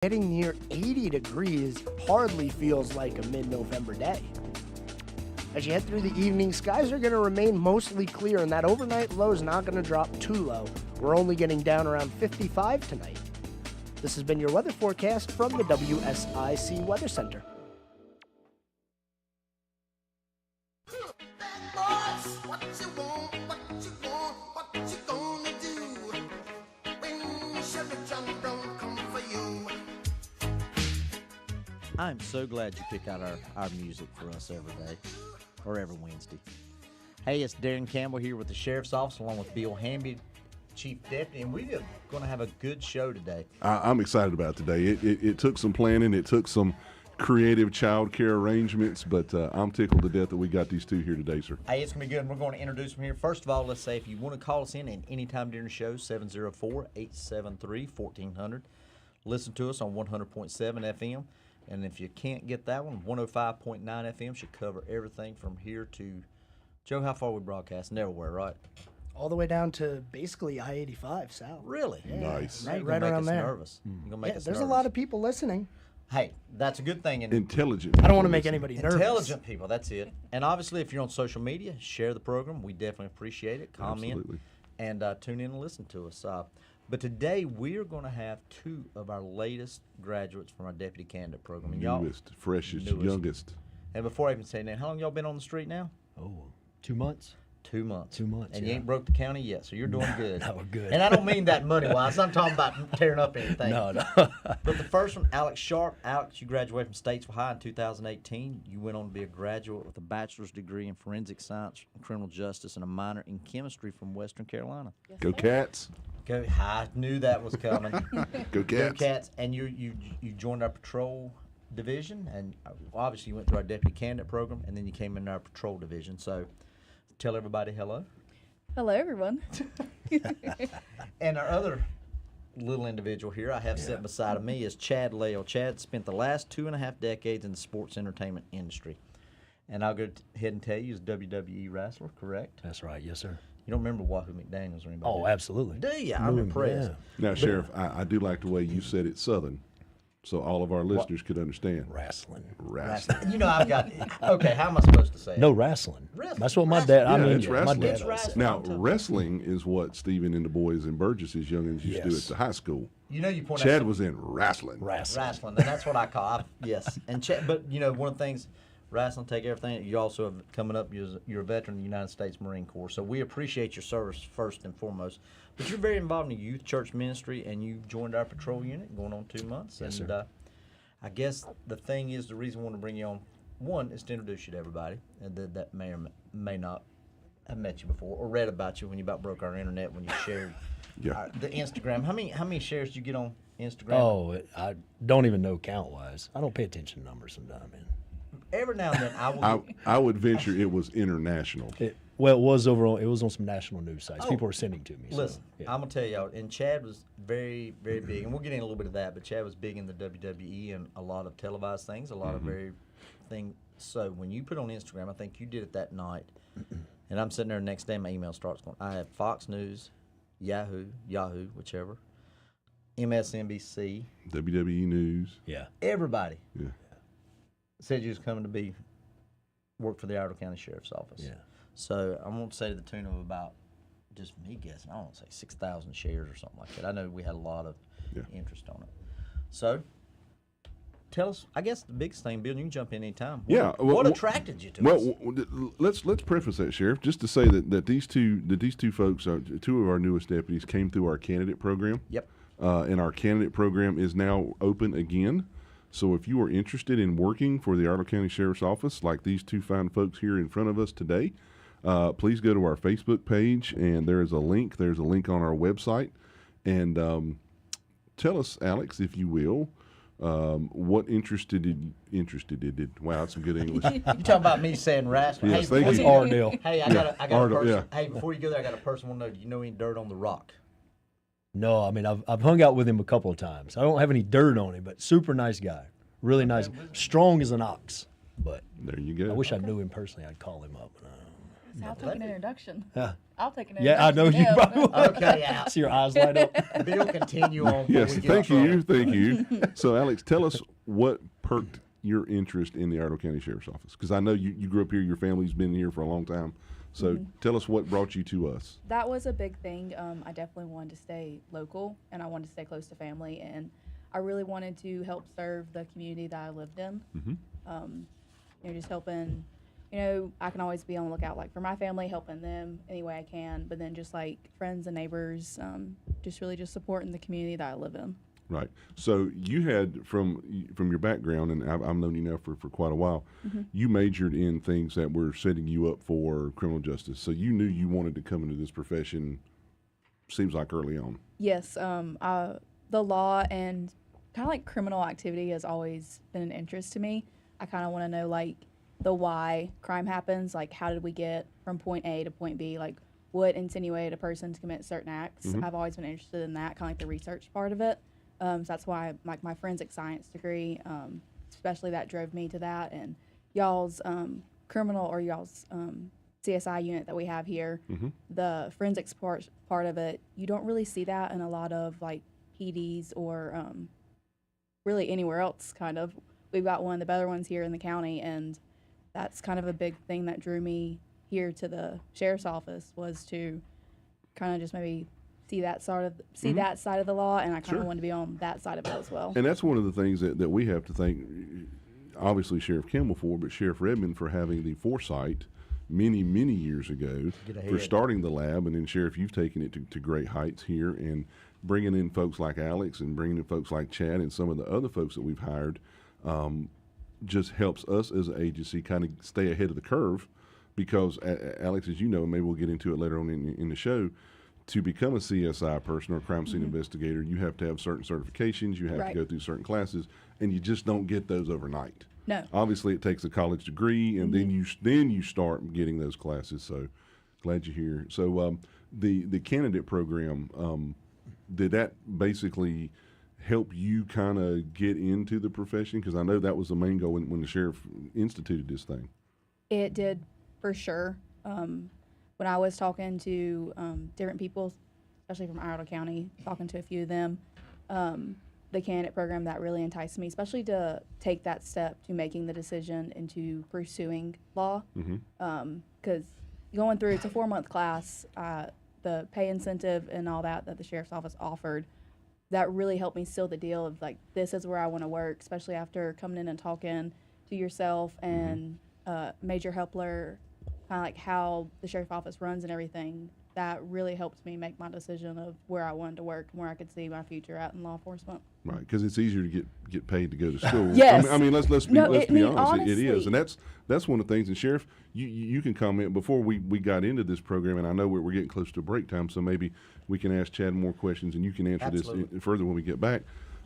Getting near 80 degrees hardly feels like a mid-November day. As you head through the evening, skies are going to remain mostly clear, and that overnight low is not going to drop too low. We're only getting down around 55 tonight. This has been your weather forecast from the WSIC Weather Center. I'm so glad you pick out our music for us every day, or every Wednesday. Hey, it's Darren Campbell here with the Sheriff's Office, along with Bill Hamby, Chief Deputy, and we are going to have a good show today. I'm excited about today. It took some planning. It took some creative child care arrangements, but I'm tickled to death that we got these two here today, sir. Hey, it's going to be good, and we're going to introduce them here. First of all, let's say if you want to call us in at any time during the show, 704-873-1400. Listen to us on 100.7 FM. And if you can't get that one, 105.9 FM should cover everything from here to, Joe, how far we broadcast? Everywhere, right? All the way down to basically I-85 south. Really? Yeah. Nice. Now you're Right gonna make around us there. nervous. You're gonna make us There's nervous. a lot of people listening. Hey, that's a good thing. And Intelligent. I don't want to make anybody nervous. intelligent people, that's it. And obviously, if you're on social media, share the program. We definitely appreciate it. Comment. Absolutely. And tune in and listen to us. But today, we're going to have two of our latest graduates from our deputy candidate program. And Newest, freshest, youngest. And before I even say that, how long y'all been on the street now? Oh, 2 months. 2 months. 2 months, And you yeah. ain't broke the county yet, so you're doing good. No, we're good. And I don't mean that money-wise. I'm talking about tearing up anything. No. But the first one, Alex Sharp. Alex, you graduated from Statesville High in 2018. You went on to be a graduate with a bachelor's degree in forensic science and criminal justice and a minor in chemistry from Western Carolina. Go Cats. Go! I knew that was coming. Go Go Cats. Cats. And you joined our patrol division, and obviously you went through our deputy candidate program, and then you came into our patrol division. So tell everybody hello. Hello, everyone. And our other little individual here I have sitting beside of me is Chad Lale. Chad spent the last 2.5 decades in the sports entertainment industry. And I'll go ahead and tell you, he's a WWE wrestler, correct? That's right. Yes, sir. You don't remember Wahoo McDaniels or anybody? Oh, absolutely. Do you? I'm impressed. Yeah. Now, Sheriff, I do like the way you said it Southern, so all of our listeners could understand. Wrestling. Wrestling. You know, I've got. Okay, how am I supposed to say it? No, wrestling. Wrestling. That's what my dad. Yeah, I mean, it's my wrestling. dad. It's always said. wrestling. Now, wrestling is what Stephen and the boys in Burgess's youngins used to do Yes. at the high school. You know, you point out Chad some- was in wrestling. wrestling, and that's what I call. Yes, and but you know, one of the things. Wrestling, take everything. You also have coming up. You're a veteran of the United States Marine Corps, so we appreciate your service first and foremost. But you're very involved in the youth church ministry, and you joined our patrol unit, going on 2 months. Yes, and sir. I guess the thing is, the reason I want to bring you on, one, is to introduce you to everybody that may or may not have met you before or read about you when you about broke our internet when you shared Yeah. the Instagram. How many shares did you get on Instagram? Oh, I don't even know count wise. I don't pay attention to numbers sometimes, man. Every now and then I will. I would venture it was international. It was it was on some national news sites. Oh. People were sending to me. Listen, so, yeah. I'm gonna tell y'all, and Chad was very, very big, and we'll get in a little bit of that. But Chad was big in the WWE and a lot of televised things, a lot of very things. So when you put on Instagram, I think you did it that night, and I'm sitting there the next day, my email starts going. I have Fox News, Yahoo, whichever, MSNBC, WWE News. Yeah. everybody Yeah. said you was coming to work for the Iredell County Sheriff's Office. Yeah. So I won't say to the tune of about, just me guessing, I won't say 6,000 shares or something like that. I know we had a lot of Yeah. interest on it. So tell us, I guess the biggest thing, Bill, you can jump in anytime. Yeah, What attracted you to Well, us? let's preface that, Sheriff, just to say that these two folks, two of our newest deputies, came through our candidate program. Yep. And our candidate program is now open again. So if you are interested in working for the Iredell County Sheriff's Office, like these two fine folks here in front of us today, please go to our Facebook page, and there is a link. There's a link on our website. And tell us, Alex, if you will, what interested did. Wow, that's some good English. You talking about me saying wrestling? Yes, hey, thank before you. go- Ardell. Hey, I got a Ardell, person. yeah. Hey, before you go there, I got a person want to know. Do you know any dirt on the Rock? No, I mean I've hung out with him a couple of times. I don't have any dirt on him, but super nice guy, really nice, strong as an ox. But There you go. I wish I knew him personally. I'd call him up. But, So I'll take an introduction. Yeah. I'll take an Yeah, I know introduction. you to him. probably Okay, I Alex. see your eyes light up. Bill, continue on. before Yes, we get thank in you, trouble. thank you. So, Alex, tell us what perked your interest in the Iredell County Sheriff's Office, because I know you grew up here, your family's been here for a long time. So, tell us what brought you to us. That was a big thing. I definitely wanted to stay local, and I wanted to stay close to family, and I really wanted to help serve the community that I lived in. Just helping. I can always be on the lookout, like for my family, helping them any way I can, but then just like friends and neighbors, just really just supporting the community that I live in. Right. So you had from your background, and I've known you now for quite a while. You majored in things that were setting you up for criminal justice. So you knew you wanted to come into this profession. Seems like early on. Yes, the law and kind of like criminal activity has always been an interest to me. I kind of want to know like the why crime happens, like how did we get from point A to point B, like what insinuated a person to commit certain acts. I've always been interested in that, kind of like the research part of it. So that's why like my forensic science degree, especially that drove me to that. And y'all's criminal or y'all's CSI unit that we have here, the forensics part of it, you don't really see that in a lot of like PDs or really anywhere else. Kind of, we've got one of the better ones here in the county, and that's kind of a big thing that drew me here to the sheriff's office, was to kind of just maybe see that side of the law, and I kind of want to be on that side of it as well. And that's one of the things that we have to thank, obviously, Sheriff Campbell for, but Sheriff Redmond for having the foresight many, many years ago for starting the lab. And then, Sheriff, you've taken it to great heights here, and bringing in folks like Alex and bringing in folks like Chad and some of the other folks that we've hired just helps us as an agency kind of stay ahead of the curve, because, Alex, as you know, and maybe we'll get into it later on in the show, to become a CSI person or a crime scene investigator, you have to have certain certifications, you have to go through certain classes, and you just don't get those overnight. No. Obviously, it takes a college degree, and then you start getting those classes. So, glad you're here. So, the candidate program, did that basically help you kind of get into the profession? Because I know that was the main goal when the sheriff instituted this thing. It did, for sure. When I was talking to different people, especially from Iredell County, talking to a few of them, the candidate program, that really enticed me, especially to take that step to making the decision into pursuing law. Because going through, it's a 4-month class, the pay incentive and all that the sheriff's office offered, that really helped me seal the deal of like, this is where I want to work, especially after coming in and talking to yourself and Major Hepler, kind of like how the sheriff's office runs and everything. That really helped me make my decision of where I wanted to work and where I could see my future at in law enforcement. Right, because it's easier to get paid to go to school. Yes. I mean, let's be honest. Honestly, it is, and that's one of the things. And Sheriff, you can comment before we got into this program, and I know we're getting close to break time, so maybe we can ask Chad more questions, and you can answer this further when we get back.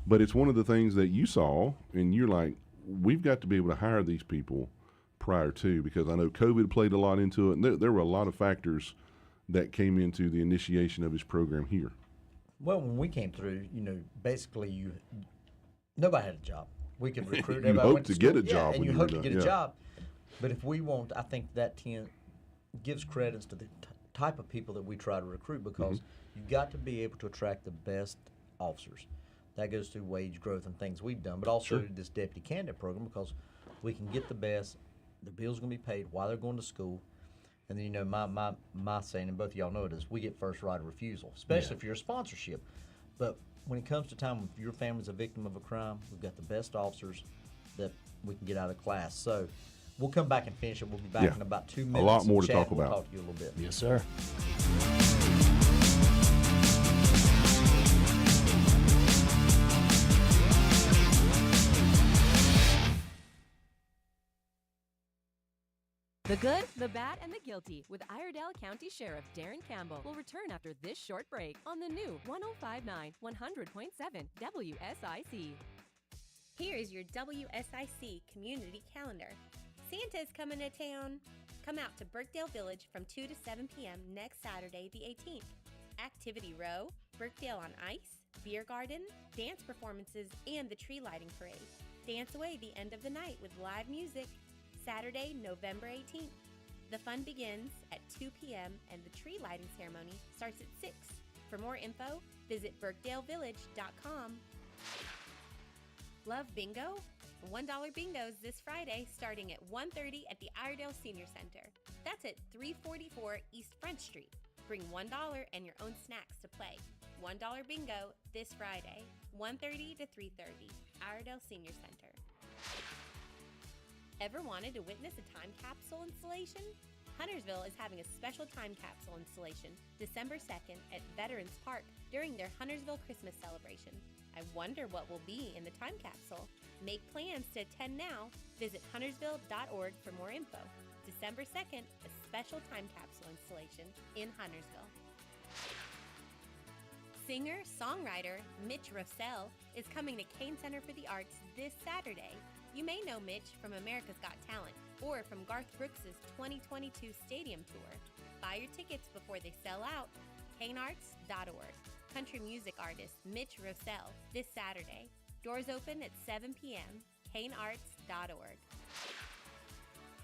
But it's one of the things that you saw, and you're like, we've got to be able to hire these people prior to, because I know COVID played a lot into it, and there were a lot of factors that came into the initiation of his program here. Well, when we came through, basically nobody had a job. We could recruit. You everybody hope went to school. get a job and when you you hope were to get done, a yeah. job. But if we want, I think that gives credence to the type of people that we try to recruit, because you've got to be able to attract the best officers. That goes through wage growth and things we've done, but also this deputy candidate program, because we can get the best. The bill's going to be paid while they're going to school. And then, my saying, and both of y'all know it, is we get first right of refusal, especially if you're a sponsorship. But when it comes to time, if your family's a victim of a crime, we've got the best officers that we can get out of class. So we'll come back and finish it. We'll be back in about 2 minutes. A lot more to Chad talk will about. Talk to you a little bit. Yes, sir. The good, the bad, and the guilty with Iredell County Sheriff Darren Campbell will return after this short break on the new 105.9 100.7 WSIC. Here is your WSIC community calendar. Santa's coming to town. Come out to Birkdale Village from 2 to 7 p.m. next Saturday, the 18th. Activity Row, Birkdale on Ice, Beer Garden, dance performances, and the tree lighting parade. Dance away the end of the night with live music. Saturday, November 18th. The fun begins at 2 p.m. and the tree lighting ceremony starts at 6. For more info, visit BirkdaleVillage.com. Love bingo? $1 bingos this Friday starting at 1:30 at the Iredell Senior Center. That's at 344 East Front Street. Bring $1 and your own snacks to play. $1 bingo this Friday, 1:30 to 3:30, Iredell Senior Center. Ever wanted to witness a time capsule installation? Huntersville is having a special time capsule installation December 2nd at Veterans Park during their Huntersville Christmas celebration. I wonder what will be in the time capsule. Make plans to attend now. Visit huntersville.org for more info. December 2nd, a special time capsule installation in Huntersville. Singer-songwriter Mitch Rossell is coming to Kane Center for the Arts this Saturday. You may know Mitch from America's Got Talent or from Garth Brooks' 2022 Stadium Tour. Buy your tickets before they sell out. kanearts.org. Country music artist Mitch Rossell this Saturday. Doors open at 7 p.m. kanearts.org.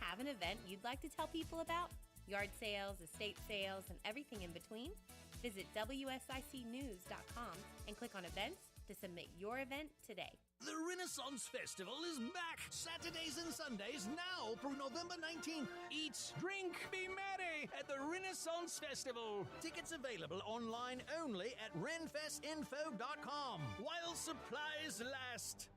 Have an event you'd like to tell people about? Yard sales, estate sales, and everything in between? Visit WSICnews.com and click on events to submit your event today. The Renaissance Festival is back Saturdays and Sundays now through November 19th. Eat, drink, be merry at the Renaissance Festival. Tickets available online only at renfestinfo.com while supplies last.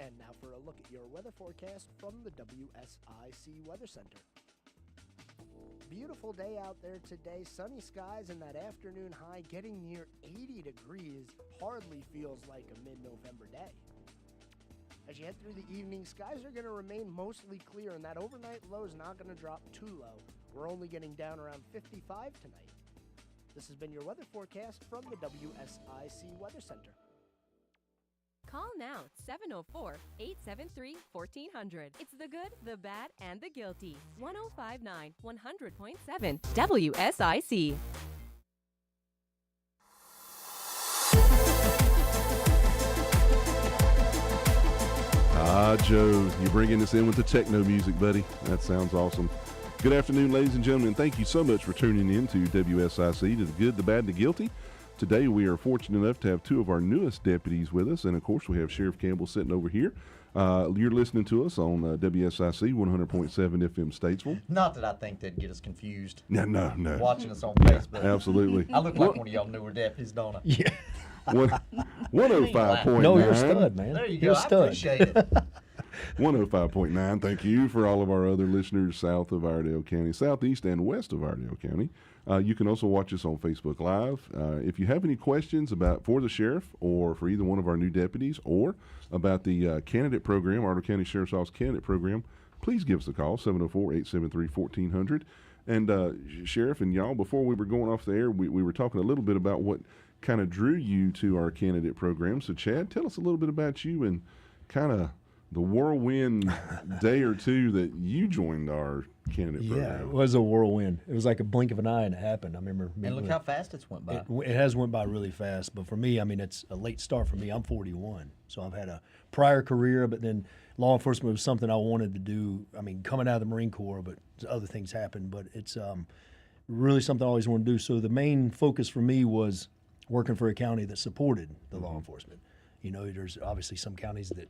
And now for a look at your weather forecast from the WSIC Weather Center. Beautiful day out there today. Sunny skies and that afternoon high getting near 80 degrees hardly feels like a mid-November day. As you head through the evening, skies are going to remain mostly clear and that overnight low is not going to drop too low. We're only getting down around 55 tonight. This has been your weather forecast from the WSIC Weather Center. Call now 704-873-1400. It's the good, the bad, and the guilty. 1059 100.7 WSIC. Joe, you're bringing us in with the techno music, buddy. That sounds awesome. Good afternoon, ladies and gentlemen. Thank you so much for tuning in to WSIC, to the good, the bad, and the guilty. Today, we are fortunate enough to have two of our newest deputies with us, and of course, we have Sheriff Campbell sitting over here. You're listening to us on WSIC 100.7 FM Statesville. Not that I think they'd get us confused. No. Watching us on Facebook. Absolutely. I look like one of y'all newer deputies, don't I? Yeah. 105.9. No, you're a stud, man. There you You're go. a I stud. appreciate it. 105.9. Thank you for all of our other listeners south of Iredell County, southeast and west of Iredell County. You can also watch us on Facebook Live. If you have any questions for the sheriff or for either one of our new deputies or about the candidate program, Iredell County Sheriff's Office candidate program, please give us a call, 704-873-1400. And Sheriff and y'all, before we were going off the air, we were talking a little bit about what kind of drew you to our candidate program. So, Chad, tell us a little bit about you and kind of the whirlwind day or two that you joined our candidate program. Yeah, it was a whirlwind. It was like a blink of an eye and it happened. I remember. And look how fast it's went by. It has went by really fast. But for me, I mean, it's a late start for me. I'm 41. So I've had a prior career, but then law enforcement was something I wanted to do. I mean, coming out of the Marine Corps, but other things happened. But it's really something I always wanted to do. So the main focus for me was working for a county that supported the law enforcement. You know, there's obviously some counties that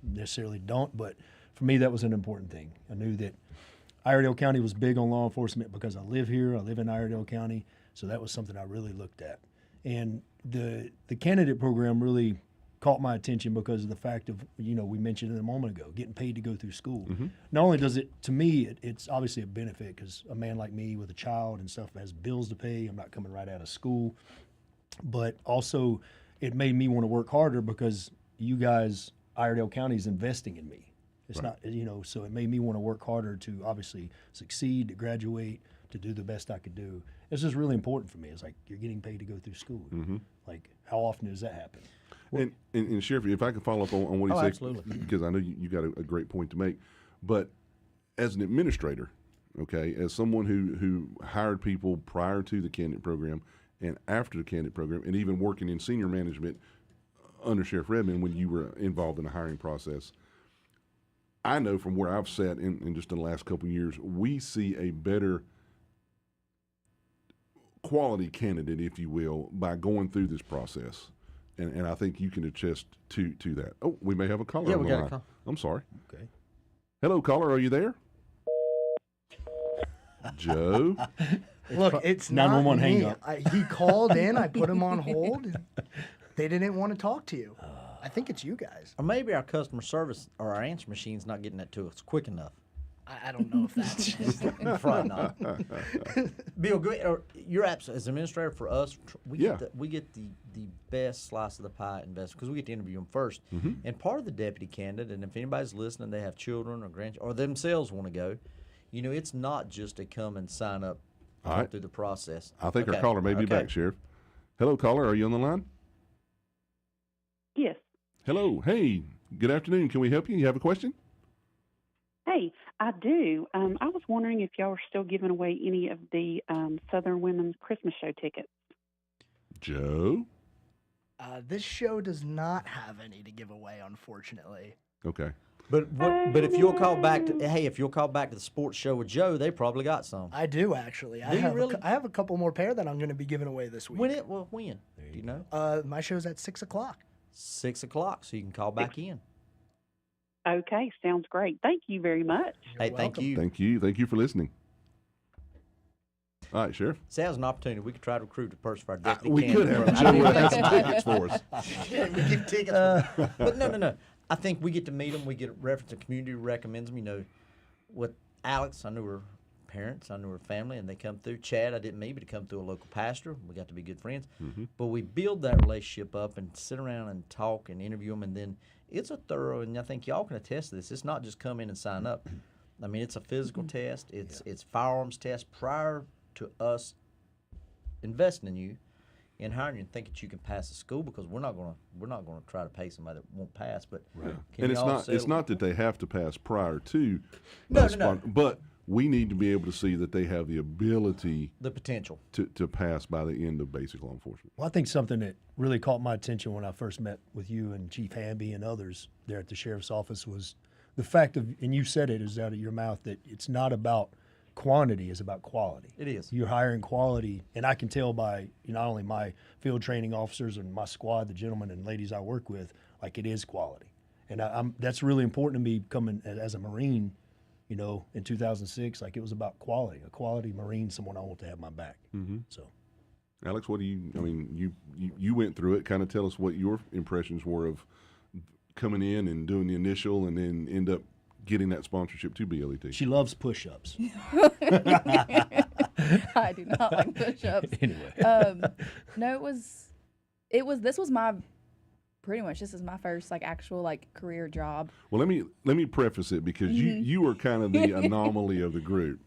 necessarily don't, but for me that was an important thing. I knew that Iredell County was big on law enforcement because I live here. I live in Iredell County, so that was something I really looked at. And the candidate program really caught my attention because of the fact of, you know, we mentioned it a moment ago, getting paid to go through school. Not only does it, to me, it's obviously a benefit because a man like me with a child and stuff has bills to pay. I'm not coming right out of school, but also it made me want to work harder because you guys, Iredell County, is investing in me. It's not, you know, so it made me want to work harder to obviously succeed, to graduate, to do the best I could do. It's just really important for me. It's like you're getting paid to go through school. Like, how often does that happen? And Sheriff, if I can follow up on what he said, absolutely. because I know you got a great point to make. But as an administrator, okay, as someone who hired people prior to the candidate program and after the candidate program, and even working in senior management under Sheriff Redmond when you were involved in the hiring process, I know from where I've sat in just in the last couple of years, we see a better quality candidate, if you will, by going through this process. And I think you can attest to that. Oh, we may have a caller on the line. call. I'm sorry. Okay. Hello, caller. Are you there? Joe? Look, it's not 911 hang me. up. He called in. I put him on hold. And they didn't want to talk to you. I think it's you guys. Or maybe our customer service or our answer machine's not getting that to us quick enough. I don't know if that's Probably not. Bill, go ahead, or you're absolutely, as administrator for us, we Yeah. get the best slice of the pie investors because we get to interview them 1st. And part of the deputy candidate, and if anybody's listening, they have children or grandchildren or themselves want to go, it's not just to come and sign up All right. through the process. I think our Okay. caller may be Okay. back, Sheriff. Hello, caller. Are you on the line? Yes. Hello. Hey, good afternoon. Can we help you? You have a question? Hey, I do. I was wondering if y'all are still giving away any of the Southern Women's Christmas Show tickets. Joe? This show does not have any to give away, unfortunately. Okay. But if you'll call back to the sports show with Joe, they probably got some. I do, actually. Do you really? I have a couple more pair that I'm going to be giving away this week. When? Do you know? My show's at 6 o'clock. 6 o'clock, so you can call back in. Okay, sounds great. Thank you very much. Hey, thank you. Thank you. Thank you for listening. All right, Sheriff. See, that was an opportunity. We could try to recruit a person for our deputy We could candidate. have. Joe would have some tickets for us. We give tickets. But no. I think we get to meet them. We get a reference. The community recommends them. With Alex, I knew her parents. I knew her family, and they come through. Chad, I didn't meet, but he come through a local pastor. We got to be good friends. But we build that relationship up and sit around and talk and interview them, and then it's a thorough, and I think y'all can attest to this. It's not just come in and sign up. I mean, it's a physical test. It's firearms test prior to us investing in you and hiring you and think that you can pass the school, because we're not going to try to pay somebody that won't pass. But And it's not that they have to pass prior to. No. But we need to be able to see that they have the ability, the potential to pass by the end of basic law enforcement. Well, I think something that really caught my attention when I first met with you and Chief Hamby and others there at the sheriff's office was the fact of, and you said it is out of your mouth, that it's not about quantity, it's about quality. It is. You're hiring quality, and I can tell by not only my field training officers and my squad, the gentlemen and ladies I work with, like, it is quality. And that's really important to me coming as a Marine. In 2006, like, it was about quality, a quality Marine, someone I want to have my back. So, Alex, what do you went through it. Kind of tell us what your impressions were of coming in and doing the initial and then end up getting that sponsorship to BLET. she loves push-ups. I do not like push-ups. Anyway. No, this was my pretty much, this is my first actual career job. Well, let me preface it, because you were kind of the anomaly of the group.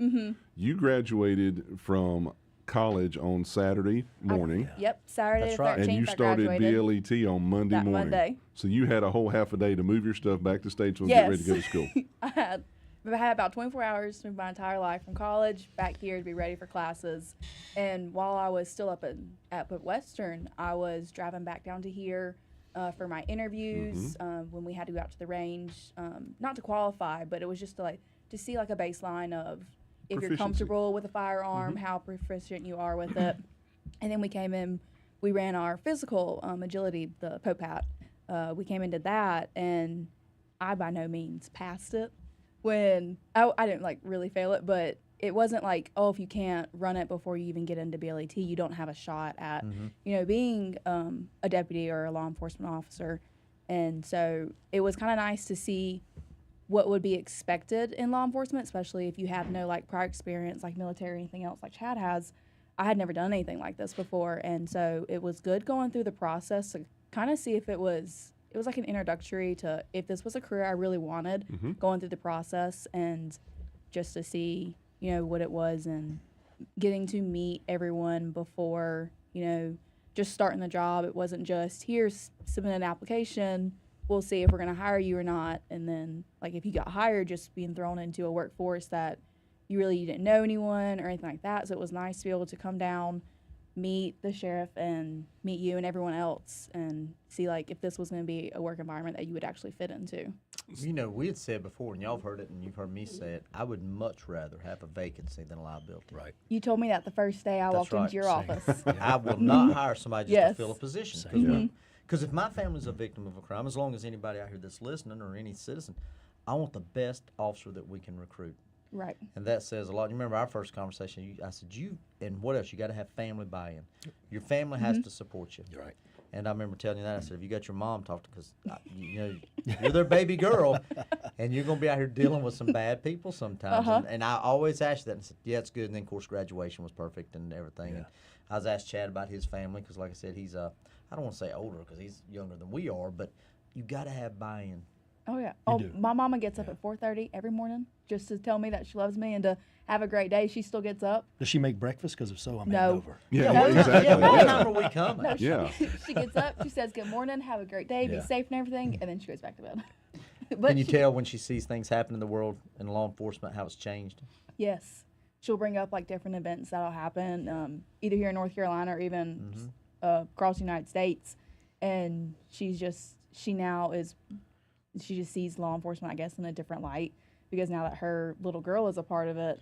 You graduated from college on Saturday morning. Yep, Saturday That's the 13th right. And you I started graduated. BLET on Monday That morning. Monday. So you had a whole half a day to move your stuff back to Statesville and Yes. get ready to go to school. I had about 24 hours to move my entire life from college back here to be ready for classes. And while I was still up at Western, I was driving back down to here for my interviews when we had to go out to the range, not to qualify, but it was just to see a baseline of if you're Proficiency. comfortable with a firearm, how proficient you are with it. And then we came in, we ran our physical agility, the POPAT. We came into that, and I by no means passed it. When I didn't really fail it, but it wasn't if you can't run it before you even get into BLET, you don't have a shot at being a deputy or a law enforcement officer. And so it was kind of nice to see what would be expected in law enforcement, especially if you have no like prior experience like military or anything else like Chad has. I had never done anything like this before, and so it was good going through the process to kind of see if it was like an introductory to if this was a career I really wanted, going through the process and just to see, you know, what it was and getting to meet everyone before, you know, just starting the job. It wasn't just, here's submit an application, we'll see if we're going to hire you or not. And then, like, if you got hired, just being thrown into a workforce that you didn't know anyone or anything like that. So it was nice to be able to come down, meet the sheriff and meet you and everyone else and see like if this was going to be a work environment that you would actually fit into. You know, we had said before, and y'all have heard it, and you've heard me say it, I would much rather have a vacancy than a liability. Right. You told me that the first day I walked right. into your office. I will not hire somebody just Yes. to fill a position. Same. Because if my family's a victim of a crime, as long as anybody out here that's listening or any citizen, I want the best officer that we can recruit. Right. And that says a lot. You remember our first conversation, I said, and what else? You got to have family buy-in. Your family has to support you. You're right. And I remember telling you that. I said, if you got your mom talk to, because you know you're their baby girl, and you're gonna be out here dealing with some bad people sometimes. And I always asked that and said, yeah, it's good. And then of course graduation was perfect and everything. Yeah. And I was asked Chad about his family because, like I said, he's I don't want to say older because he's younger than we are, but you got to have buy-in. Oh yeah. do. My mama gets up at 4:30 every morning just to tell me that she loves me and to have a great day. She still gets up. Does she make breakfast? Because if so, I'm No. heading over. Yeah, No, exactly. Yeah, what Yeah. time are we coming? No, Yeah. she gets up. She says good morning, have a great day, be Yeah. safe and everything, and then she goes back to bed. But Can you she- tell when she sees things happen in the world in law enforcement how it's changed? Yes. She'll bring up like different events that'll happen, either here in North Carolina or even across the United States. And she just sees law enforcement, I guess, in a different light because now that her little girl is a part of it,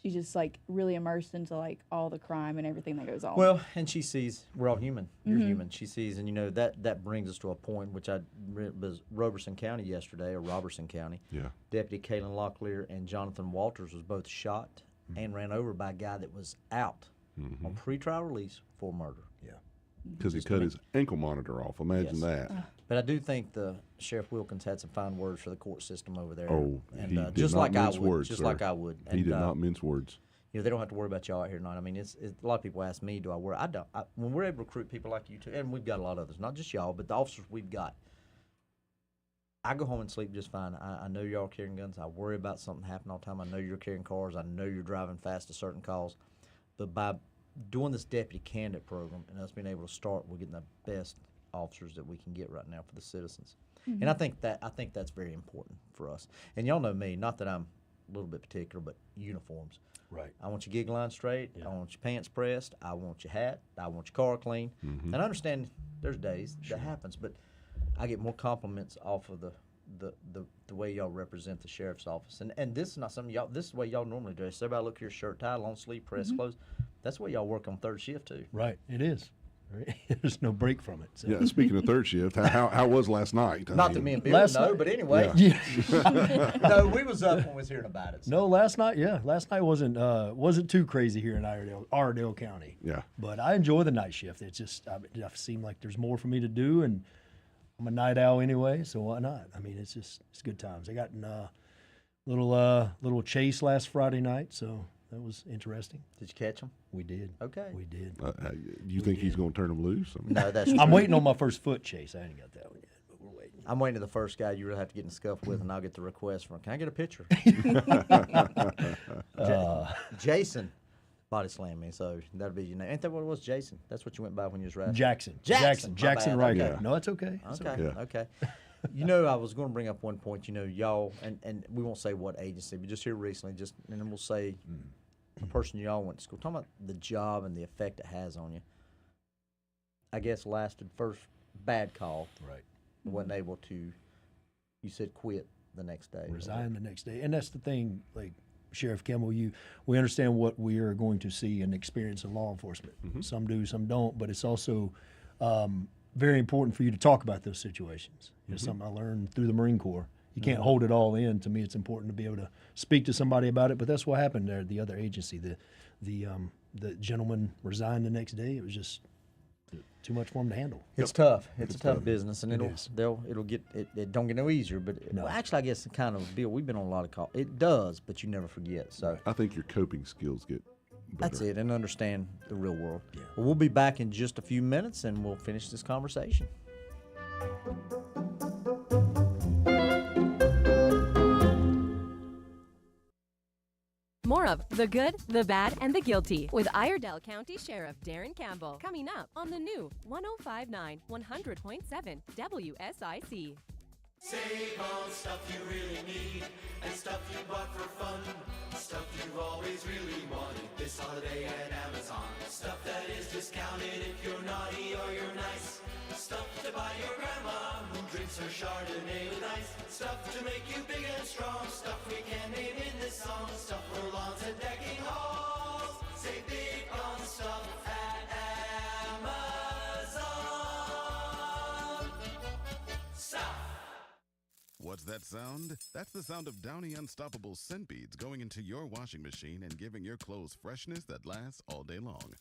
she's just like really immersed into like all the crime and everything that goes on. Well, and she sees we're all human. You're human. She sees, and you know that brings us to a point which was Robertson County yesterday, or Robertson County. Yeah. Deputy Kaylin Locklear and Jonathan Walters was both shot and ran over by a guy that was out on pretrial release for murder. Yeah. Because he cut his ankle monitor off. Imagine Yes. that. But I do think the Sheriff Wilkins had some fine words for the court system over there. Oh, and he did just not like I mince would, words, just sir. like I would. He And, did not mince words. You know, they don't have to worry about y'all out here tonight. I mean, it's a lot of people ask me, do I worry? I don't. When we're able to recruit people like you two, and we've got a lot of others, not just y'all, but the officers we've got, I go home and sleep just fine. I know y'all carrying guns. I worry about something happening all the time. I know you're carrying cars. I know you're driving fast to certain calls. But by doing this deputy candidate program and us being able to start, we're getting the best officers that we can get right now for the citizens. And I think that's very important for us. And y'all know me, not that I'm a little bit particular, but uniforms. Right. I want your gig line straight. I want your pants pressed. I want your hat. I want your car clean. And I understand there's days that happens, but I get more compliments off of the way y'all represent the sheriff's office. And this is not something y'all. This is the way y'all normally dress. Everybody look here, shirt tied, long sleeve, press clothes. That's the way y'all work on third shift too. Right. It is. Right. There's no break from it. So. Yeah, speaking of third shift, how was last night? Not that me and Bill last know, night- but anyway. Yeah. No, we was up when we was hearing about it. So. No, last night wasn't too crazy here in Iredell County. Yeah. But I enjoy the night shift. It's just I seem like there's more for me to do, and I'm a night owl anyway, so why not? I mean, it's good times. I got in a little chase last Friday night, so that was interesting. Did you catch him? We did. Okay. We did. You think he's going to turn him loose? I mean, No, that's. I'm true. waiting on my first foot chase. I ain't got that one yet, but we're waiting. I'm waiting to the first guy you really have to get in scuff with, and I'll get the request from. Can I get a picture? Jason body slammed me, so that'd be your name. Ain't that what it was, Jason? That's what you went by when you was right. Jackson. Jackson, my bad. Right. Okay. No, it's okay. It's Okay, Yeah. okay. You know, I was going to bring up one point. You know, y'all, and we won't say what agency, but just here recently, and then we'll say the person y'all went to school. Talking about the job and the effect it has on you. I guess lasted first bad call. Right. Wasn't able to. You said quit the next day. Resign the next day. And that's the thing, like Sheriff Campbell, we understand what we are going to see and experience in law enforcement. Some do, some don't, but it's also very important for you to talk about those situations. It's something I learned through the Marine Corps. You can't hold it all in. To me, it's important to be able to speak to somebody about it, but that's what happened there at the other agency. The gentleman resigned the next day. It was just too much for him to handle. It's tough. It's a tough business, and It it'll get it don't get no easier. But No. well, actually, I guess it kind of Bill. We've been on a lot of calls. It does, but you never forget. So I think your coping skills get better. that's it, and understand the real world. Yeah. Well, we'll be back in just a few minutes, and we'll finish this conversation. More of The Good, the Bad, and the Guilty with Iredell County Sheriff Darren Campbell. Coming up on the new 105.9 100.7 WSIC. Save on stuff you really need and stuff you bought for fun. Stuff you've always really wanted this holiday at Amazon. Stuff that is discounted if you're naughty or you're nice. Stuff to buy your grandma who drinks her Chardonnay with ice. Stuff to make you big and strong. Stuff we can name in this song. Stuff for lawns and decking halls. Save big on stuff at Amazon. Stuff. What's that sound? That's the sound of Downy Unstoppable scent beads going into your washing machine and giving your clothes freshness that lasts all day long.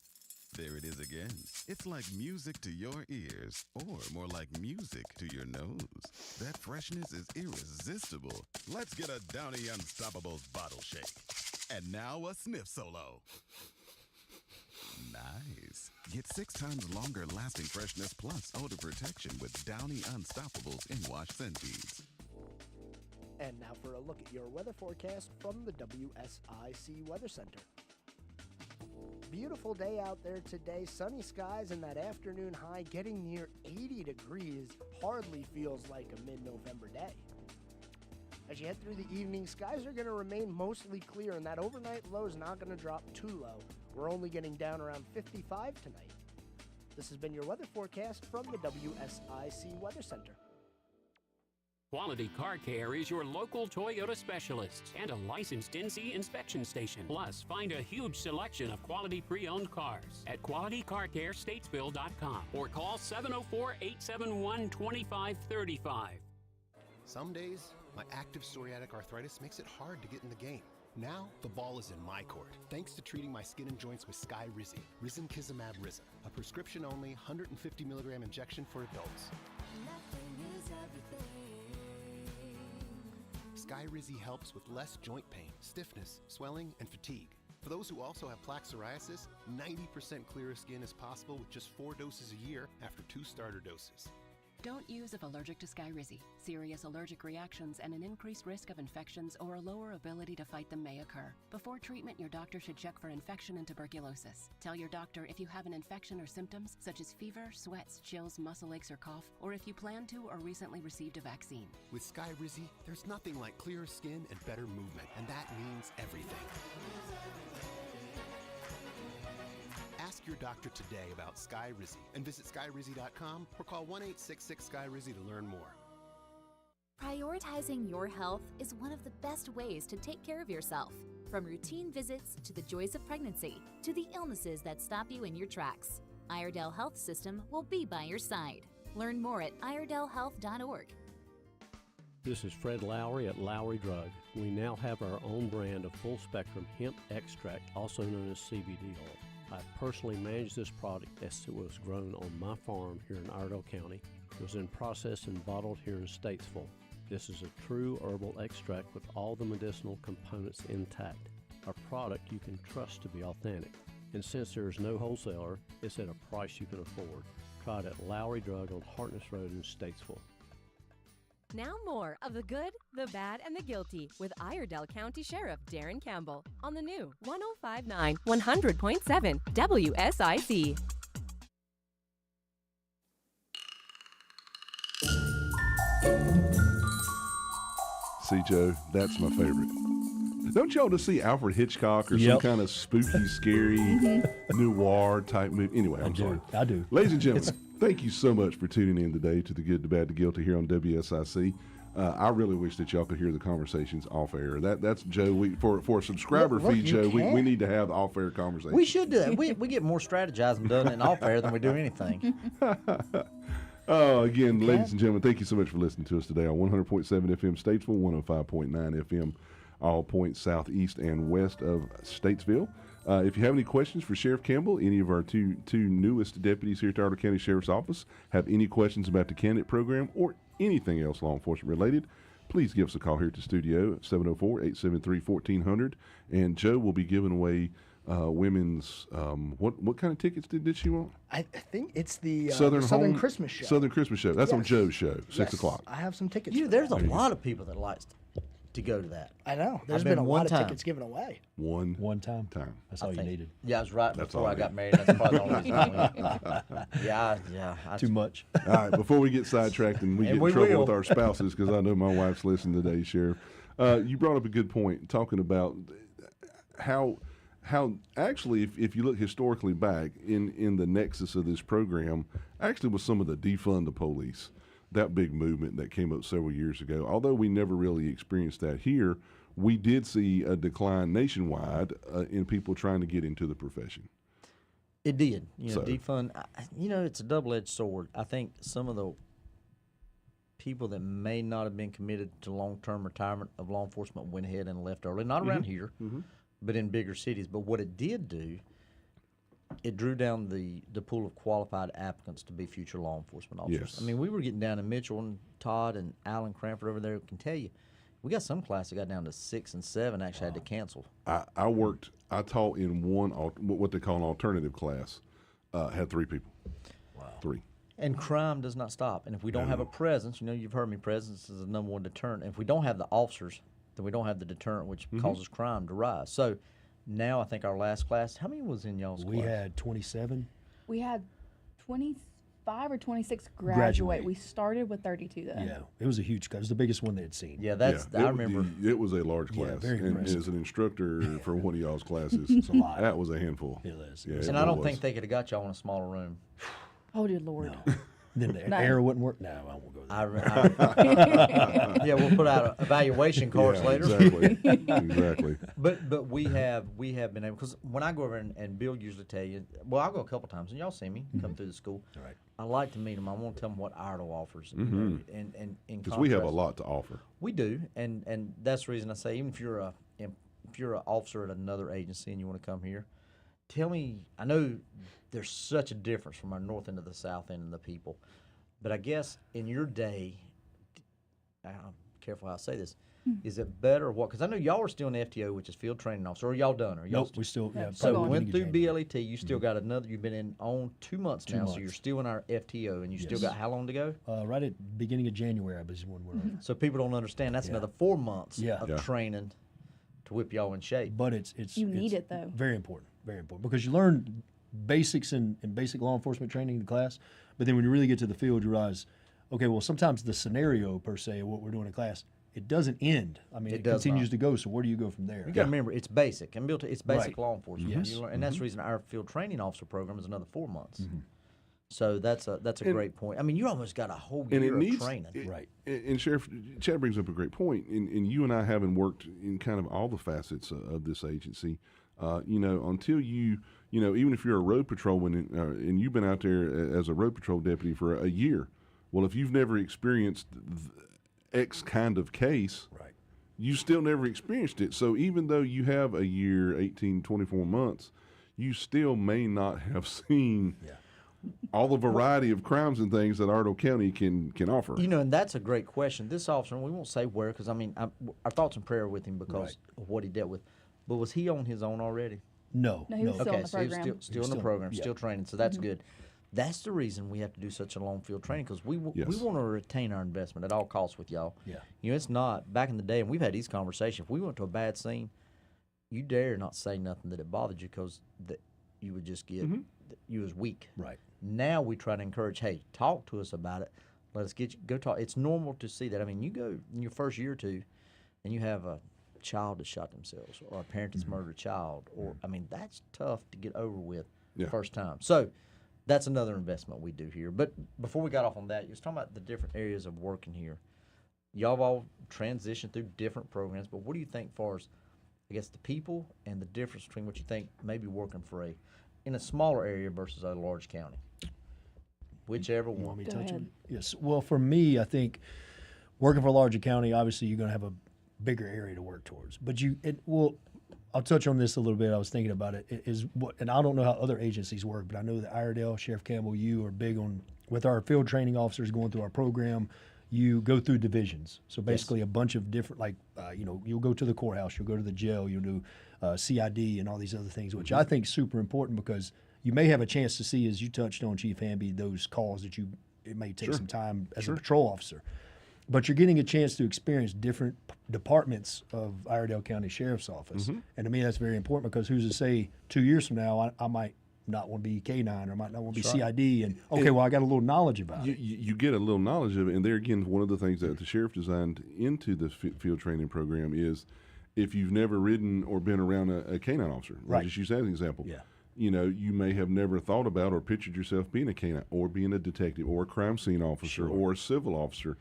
There it is again. It's like music to your ears, or more like music to your nose. That freshness is irresistible. Let's get a Downy Unstoppables bottle shake. And now a sniff solo. Nice. Get 6 times longer lasting freshness plus odor protection with Downy Unstoppables in-wash scent beads. And now for a look at your weather forecast from the WSIC Weather Center. Beautiful day out there today. Sunny skies and that afternoon high getting near 80 degrees hardly feels like a mid-November day. As you head through the evening, skies are going to remain mostly clear and that overnight low is not going to drop too low. We're only getting down around 55 tonight. This has been your weather forecast from the WSIC Weather Center. Quality Car Care is your local Toyota specialist and a licensed NC inspection station. Plus, find a huge selection of quality pre-owned cars at QualityCarCareStatesville.com or call 704-871-2535. Some days, my active psoriatic arthritis makes it hard to get in the game. Now, the ball is in my court, thanks to treating my skin and joints with Skyrizi, Risankizumab Risa, a prescription-only 150 milligram injection for adults. Skyrizi helps with less joint pain, stiffness, swelling, and fatigue. For those who also have plaque psoriasis, 90% clearer skin is possible with just 4 doses a year after 2 starter doses. Don't use if allergic to Skyrizi. Serious allergic reactions and an increased risk of infections or a lower ability to fight them may occur. Before treatment, your doctor should check for infection and tuberculosis. Tell your doctor if you have an infection or symptoms such as fever, sweats, chills, muscle aches, or cough, or if you plan to or recently received a vaccine. With Skyrizi, there's nothing like clearer skin and better movement, and that means everything. Ask your doctor today about Skyrizi and visit skyrizi.com or call 1-866-SKYRIZI to learn more. Prioritizing your health is one of the best ways to take care of yourself. From routine visits to the joys of pregnancy to the illnesses that stop you in your tracks, Iredell Health System will be by your side. Learn more at iredellhealth.org. This is Fred Lowry at Lowry Drug. We now have our own brand of full-spectrum hemp extract, also known as CBD oil. I personally manage this product as it was grown on my farm here in Iredell County. It was then processed and bottled here in Statesville. This is a true herbal extract with all the medicinal components intact. A product you can trust to be authentic. And since there is no wholesaler, it's at a price you can afford. Try it at Lowry Drug on Hartness Road in Statesville. Now more of the good, the bad, and the guilty with Iredell County Sheriff Darren Campbell on the new 105.9 100.7 WSIC. See, Joe, that's my favorite. Don't y'all just see Alfred Hitchcock or some kind of spooky, scary, noir type movie? Anyway, I'm sorry. I do. Ladies and gentlemen, thank you so much for tuning in today to the Good, the Bad, the Guilty here on WSIC. I really wish that y'all could hear the conversations off air. That's Joe. For a subscriber feed, Joe, we need to have off air conversations. We should do that. We get more strategizing done in off air than we do anything. Again, ladies and gentlemen, thank you so much for listening to us today on 100.7 FM Statesville, 105.9 FM, all points southeast and west of Statesville. If you have any questions for Sheriff Campbell, any of our two newest deputies here at the Iredell County Sheriff's Office, have any questions about the candidate program or anything else law enforcement related, please give us a call here at the studio at 704-873-1400. And Joe will be giving away women's what kind of tickets did she want? I think it's the Southern Christmas show. Southern Christmas show. That's on Yes. Joe's show, 6 Yes, o'clock. I have some tickets. There's a lot of people that likes to go to that. I know. There's I've been a one lot time. of tickets given away. One time. That's all you think. needed. Yeah, I was right That's before all I I got need. married. That's probably the only reason I went. Yeah. Too much. All right, before we get sidetracked and we And get we in trouble will. with our spouses, because I know my wife's listening today, Sheriff. You brought up a good point, talking about how actually, if you look historically back in the nexus of this program, actually was some of the defund the police, that big movement that came up several years ago. Although we never really experienced that here, we did see a decline nationwide in people trying to get into the profession. It did. So- Defund. It's a double-edged sword. I think some of the people that may not have been committed to long-term retirement of law enforcement went ahead and left early. Not around here, but in bigger cities. But what it did do, it drew down the pool of qualified applicants to be future law enforcement officers. Yes. I mean, we were getting down to Mitchell and Todd and Alan Cranford over there can tell you. We got some classes that got down to 6 and 7 actually had to cancel. I taught in one, what they call an alternative class, had 3 people. Wow. 3. And crime does not stop. And if we don't have a presence, you've heard me, presence is the number one deterrent. And if we don't have the officers, then we don't have the deterrent, which causes crime to rise. So now I think our last class, how many was in y'all's We class? had 27. We had 25 or 26 Graduate. graduate. We started with 32 though. Yeah, it was a huge class. It was the biggest one they had seen. Yeah, I remember. It was a large Yeah, class. very and impressive. as an instructor for one of y'all's classes, It's a lot. that was a handful. It is. Yeah, It was it And I don't was. think they could have got y'all in a smaller room. Oh dear Lord. Then the No. air wouldn't work. No, I won't go there. Yeah, we'll put out evaluation cards Yeah, later. Exactly. Exactly. But we have been able, because when I go over and Bill usually tell you, well, I'll go a couple times and y'all see me come through the school. All right. I like to meet them. I want to tell them what Iredell offers. Mhm. And in Because we have a contrast- lot to offer. We do, and that's the reason I say, even if you're an officer at another agency and you want to come here, tell me. I know there's such a difference from our north end to the south end and the people, but I guess in your day, I'm careful how I say this. Is it better or what? Because I know y'all are still in the FTO, which is field training officer. Or y'all done? Or y'all Nope, we still. Yeah, so probably went through beginning of BLET. You still got another. You've been in on 2 months 2 now, so months. you're still in our FTO, and you still Yes. got how long to go? Right at beginning of January, I believe, is when we're on. So people don't understand that's Yeah. another 4 months Yeah. of Yeah. training to whip y'all in shape. But it's You need it's it, though. Very important, because you learn basics in basic law enforcement training in the class, but then when you really get to the field, you realize, okay, well sometimes the scenario per se of what we're doing in class, it doesn't end. I mean, it does continues not. to go. So where do you go from there? You got to remember, it's basic. And built. It's basic Right. law enforcement. Yes. You learn- and that's the reason our field training officer program is another 4 months. Mm-hmm. So that's a And- great point. I mean, you almost got a whole And year it needs of training. Right. And Sheriff Chad brings up a great point. And you and I having worked in kind of all the facets of this agency, until even if you're a road patrolman and you've been out there as a road patrol deputy for a year, well, if you've never experienced X kind of case, Right. you still never experienced it. So even though you have a year, 18, 24 months, you still may not have seen all the variety of crimes and things that Iredell County can offer. And that's a great question. This officer, and we won't say where, because our thoughts and prayer with him because of what he dealt with. But was he on his own already? No. No, he was still in the so he was program. still in the program, still training. So that's good. That's the reason we have to do such a long field training, because we want to retain our investment at all costs with y'all. Yeah. It's not back in the day, and we've had these conversations. If we went to a bad scene, you dare not say nothing that it bothered you, because you would just get you was weak. Right. Now we try to encourage, hey, talk to us about it. Let us go talk. It's normal to see that. I mean, you go in your first year or two, and you have a child that shot themselves, or a parent that's murdered a child, or I mean, that's tough to get over with the first time. So that's another investment we do here. But before we got off on that, you was talking about the different areas of working here. Y'all have all transitioned through different programs, but what do you think far as, I guess, the people and the difference between what you think maybe working for in a smaller area versus a large county? Whichever You one. want me to Go touch ahead. on? Yes. Well, for me, I think working for a larger county, obviously you're going to have a bigger area to work towards. But I'll touch on this a little bit. I was thinking about it. And I don't know how other agencies work, but I know that Iredell, Sheriff Campbell, you are big on, with our field training officers going through our program, you go through divisions. So basically a bunch of different, you'll go to the courthouse, you'll go to the jail, you'll do CID and all these other things, which I think is super important, because you may have a chance to see, as you touched on, Chief Hamby, those calls that it may take some time as a patrol officer. but you're getting a chance to experience different departments of Iredell County Sheriff's Office. Mhm. And to me, that's very important because who's to say 2 years from now, I might not want to be K9 or might not want to be That's right. CID. And, okay, well, I got a little knowledge about it. You get a little knowledge of it, and there again, one of the things that the sheriff designed into the field training program is if you've never ridden or been around a canine officer, I'll Right. just use that as an example. Yeah. You know, you may have never thought about or pictured yourself being a canine or being a detective or a crime scene officer or a civil officer,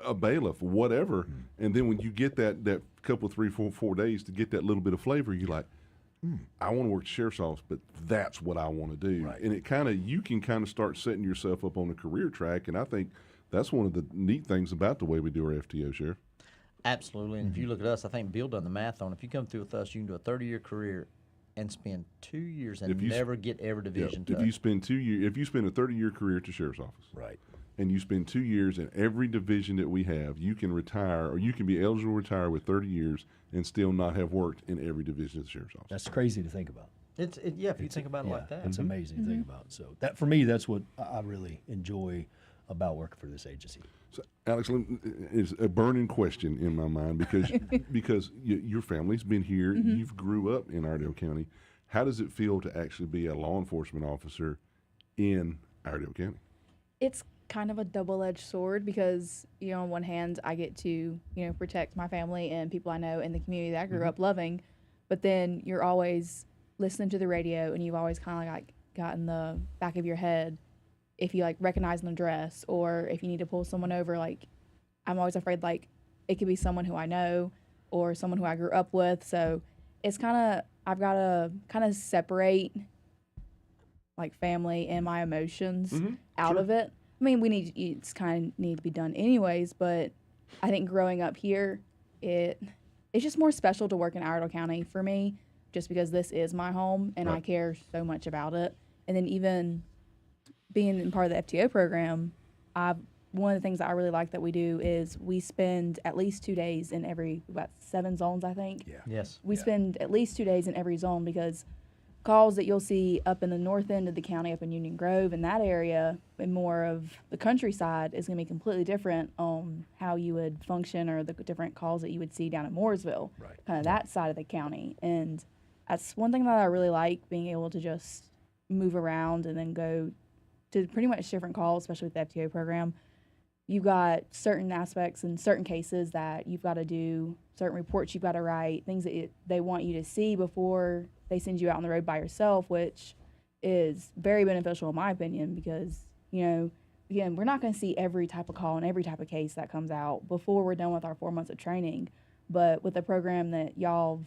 a bailiff, whatever. And then when you get that couple, 3, 4 days to get that little bit of flavor, you're like, I want to work the sheriff's office, but that's what I want to do. Right. And you can kind of start setting yourself up on a career track. And I think that's one of the neat things about the way we do our FTO, Sheriff. Absolutely. And if you look at us, I think Bill done the math on it. If you come through with us, you can do a 30-year career and spend 2 years and never get every division touched. If you spend 2 years, if you spend a 30-year career at the sheriff's office, right, and you spend 2 years in every division that we have, you can retire, or you can be eligible to retire with 30 years and still not have worked in every division of the sheriff's office. That's crazy to think about. If you think about it like that. It's amazing to think about. So that, for me, that's what I really enjoy about working for this agency. So, Alex, it's a burning question in my mind because your family's been here, you've grew up in Iredell County. How does it feel to actually be a law enforcement officer in Iredell County? It's kind of a double-edged sword because, on one hand, I get to, protect my family and people I know in the community that I grew up loving, but then you're always listening to the radio and you've always kind of got in the back of your head if you recognize an address or if you need to pull someone over, I'm always afraid it could be someone who I know or someone who I grew up with. So it's I've got to kind of separate family and my emotions out of it. I mean, it's kind of need to be done anyways, but I think growing up here, it's just more special to work in Iredell County for me, just because this is my home and I care so much about it. And then even being in part of the FTO program, one of the things that I really like that we do is we spend at least 2 days in about 7 zones, I think. Yeah. Yes. We spend at least 2 days in every zone because calls that you'll see up in the north end of the county, up in Union Grove, in that area, and more of the countryside is going to be completely different on how you would function or the different calls that you would see down in Mooresville, kind of that side of the county. And that's one thing that I really like, being able to just move around and then go to pretty much different calls, especially with the FTO program. You've got certain aspects and certain cases that you've got to do, certain reports you've got to write, things that they want you to see before they send you out on the road by yourself, which is very beneficial in my opinion because, again, we're not going to see every type of call and every type of case that comes out before we're done with our 4 months of training. But with the program that y'all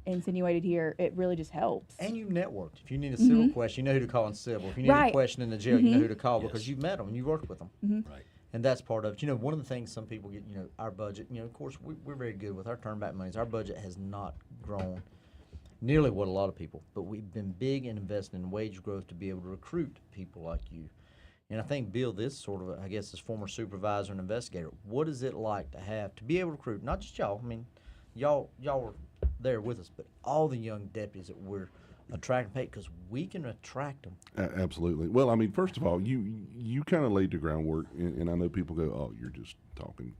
insinuated here, it really just helps. And you've networked. If you need a civil question, you know who to call in civil. If you need a question in the jail, you know who to call because you've met them and you've worked with them. Right. And that's part of it. One of the things some people get, our budget, of course, we're very good with our turnback monies. Our budget has not grown nearly what a lot of people, but we've been big in investing in wage growth to be able to recruit people like you. And I think, Bill, this sort of, I guess, as former supervisor and investigator, what is it like to be able to recruit, not just y'all, I mean, y'all were there with us, but all the young deputies that we're attracting, because we can attract them. Absolutely. Well, I mean, first of all, you kind of laid the groundwork, and I know people go, "Oh, you're just talking."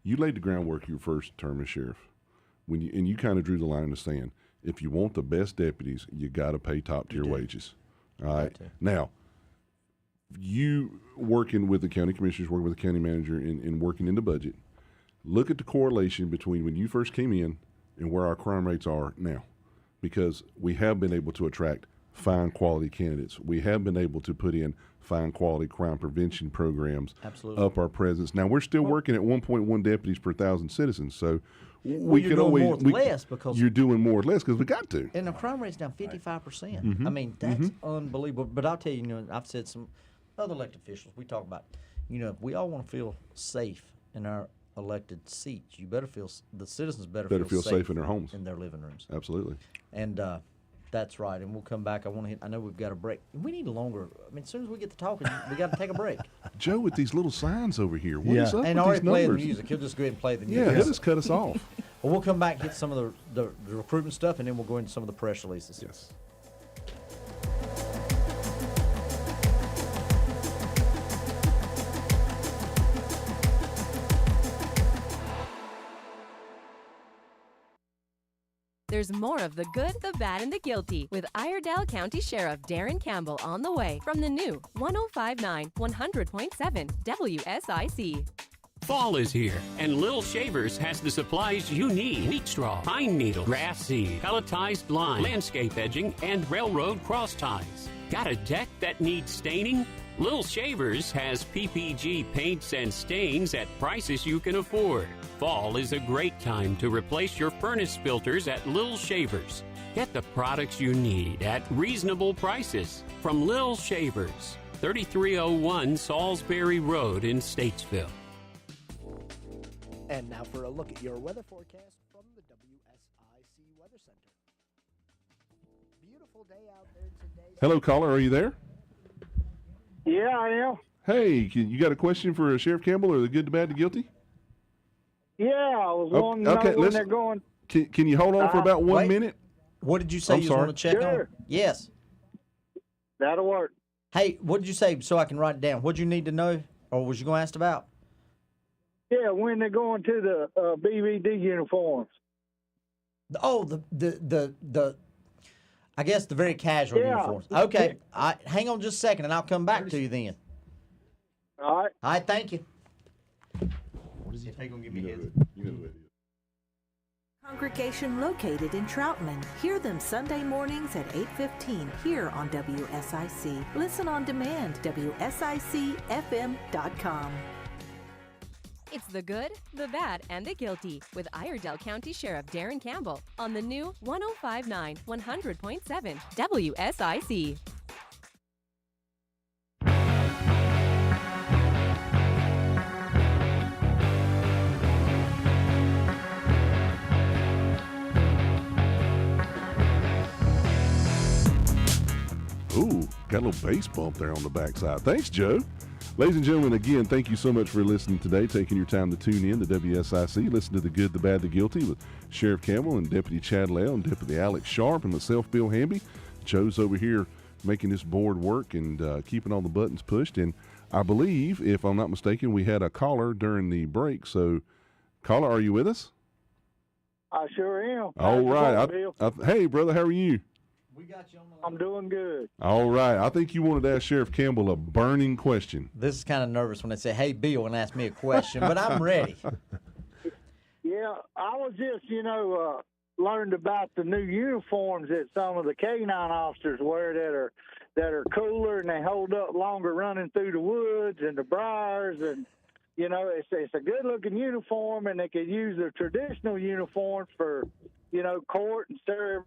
You laid the groundwork your first term as sheriff, and you kind of drew the line in the sand. If you want the best deputies, you got to pay top tier wages. All right. Now, you working with the county commissioners, working with the county manager, and working in the budget. Look at the correlation between when you first came in and where our crime rates are now, because we have been able to attract fine quality candidates. We have been able to put in fine quality crime prevention programs, up our presence. Now we're still working at 1.1 deputies per 1,000 citizens, so we could always more with less because you're doing more or less because we got to. And the crime rate's down 55%. Mhm. I mean, that's unbelievable. But I'll tell you, I've said some other elected officials. We talk about, if we all want to feel safe in our elected seats, the citizens better feel safe in their homes, in their living rooms. Absolutely. And that's right. And we'll come back. I know we've got a break. We need a longer. I mean, as soon as we get to talking, we got to take a break. Joe, with these little signs over here, what is up and with already these play the numbers? music. He'll just go ahead and play the music. Yeah, he'll just cut us off. Well, we'll come back, hit some of the recruitment stuff, and then we'll go into some of the press releases. Yes. There's more of the good, the bad, and the guilty with Iredell County Sheriff Darren Campbell on the way from the new 105.9 100.7 WSIC. Fall is here, and Lil Shavers has the supplies you need. Wheat straw, pine needle, grass seed, pelletized line, landscape edging, and railroad cross ties. Got a deck that needs staining? Lil Shavers has PPG paints and stains at prices you can afford. Fall is a great time to replace your furnace filters at Lil Shavers. Get the products you need at reasonable prices from Lil Shavers, 3301 Salisbury Road in Statesville. And now for a look at your weather forecast from the WSIC Weather Center. Beautiful day out there today. Hello, caller. Are you there? Yeah, I am. Hey, you got a question for Sheriff Campbell or the good, the bad, the guilty? Yeah, I was wanting to know when they're going. Can you hold on for about 1 minute? What did you say I'm you sorry. want to check on? Yes. That'll work. Hey, what did you say so I can write it down? What did you need to know, or was you going to ask about? Yeah, when they're going to the BVD uniforms. Oh, the I guess the very casual uniforms. Okay, hang on just a second, and I'll come back to you then. All right. All right, thank you. What is he going to give me his? You know it. Congregation located in Troutman. Hear them Sunday mornings at 8:15 here on WSIC. Listen on demand, WSICFM.com. It's the good, the bad, and the guilty with Iredell County Sheriff Darren Campbell on the new 105.9 100.7 WSIC. Ooh, got a little bass bump there on the backside. Thanks, Joe. Ladies and gentlemen, again, thank you so much for listening today, taking your time to tune in to WSIC. Listen to The Good, the Bad, the Guilty with Sheriff Campbell and Deputy Chad Lell and Deputy Alex Sharp and myself, Bill Hamby. Joe's over here making this board work and keeping all the buttons pushed. And I believe, if I'm not mistaken, we had a caller during the break. So, caller, are you with us? I sure am. All right. Hey, brother, how are you? We got you on the I'm doing good. All right. I think you wanted to ask Sheriff Campbell a burning question. This is kind of nervous when they say, "Hey, Bill," and ask me a question, but I'm ready. Yeah, I was just, learned about the new uniforms that some of the K-9 officers wear that are cooler and they hold up longer running through the woods and the briars and. It's a good-looking uniform, and they could use the traditional uniforms for, court and service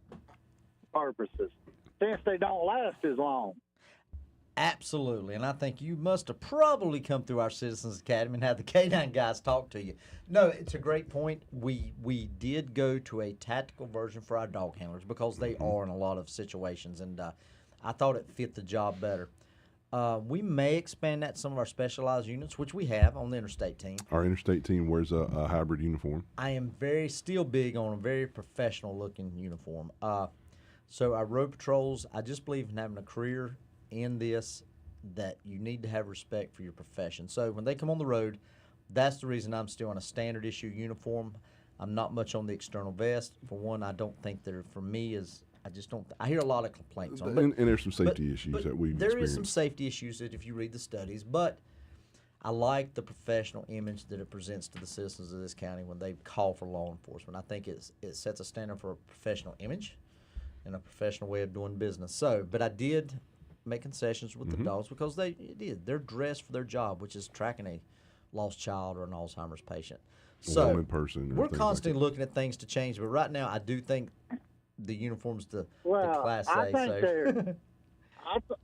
purposes, since they don't last as long. Absolutely, and I think you must have probably come through our Citizens Academy and had the K-9 guys talk to you. No, it's a great point. We did go to a tactical version for our dog handlers because they are in a lot of situations, and I thought it fit the job better. We may expand that to some of our specialized units, which we have on the interstate team. Our interstate team wears a hybrid uniform. I am still big on a very professional-looking uniform. So our road patrols, I just believe in having a career in this that you need to have respect for your profession. So when they come on the road, that's the reason I'm still in a standard issue uniform. I'm not much on the external vest. For one, I don't think they're, for me, I hear a lot of complaints on it. And there's some safety issues that we've There experienced. is some safety issues that if you read the studies, but I like the professional image that it presents to the citizens of this county when they call for law enforcement. I think it sets a standard for a professional image and a professional way of doing business. So, but I did make concessions with the dogs because they're dressed for their job, which is tracking a lost child or an Alzheimer's patient. So wanted person. We're constantly looking at things to change, but right now I do think the uniform's the Class A. I think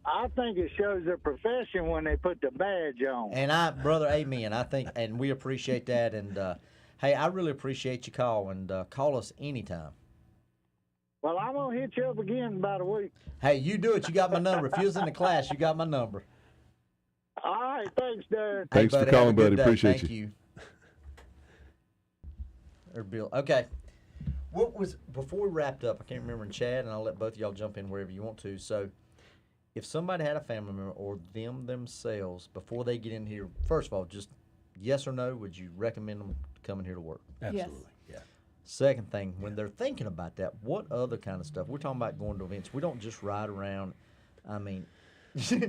I think it shows their profession when they put the badge on. And brother, amen. I think, and we appreciate that. And hey, I really appreciate your call, and call us anytime. Well, I'm gonna hit you up again in about a week. Hey, you do it. You got my number. If you was in the class, you got my number. All right, thanks, Darren. Thanks for calling, buddy. Appreciate Thank you. Or Bill. Okay. What was before we wrapped up? I can't remember. And Chad, and I'll let both of y'all jump in wherever you want to. So, if somebody had a family member or them themselves before they get in here, first of all, just yes or no, would you recommend them coming here to work? Absolutely. Yeah. Second thing, when they're thinking about that, what other kind of stuff? We're talking about going to events. We don't just ride around. I mean,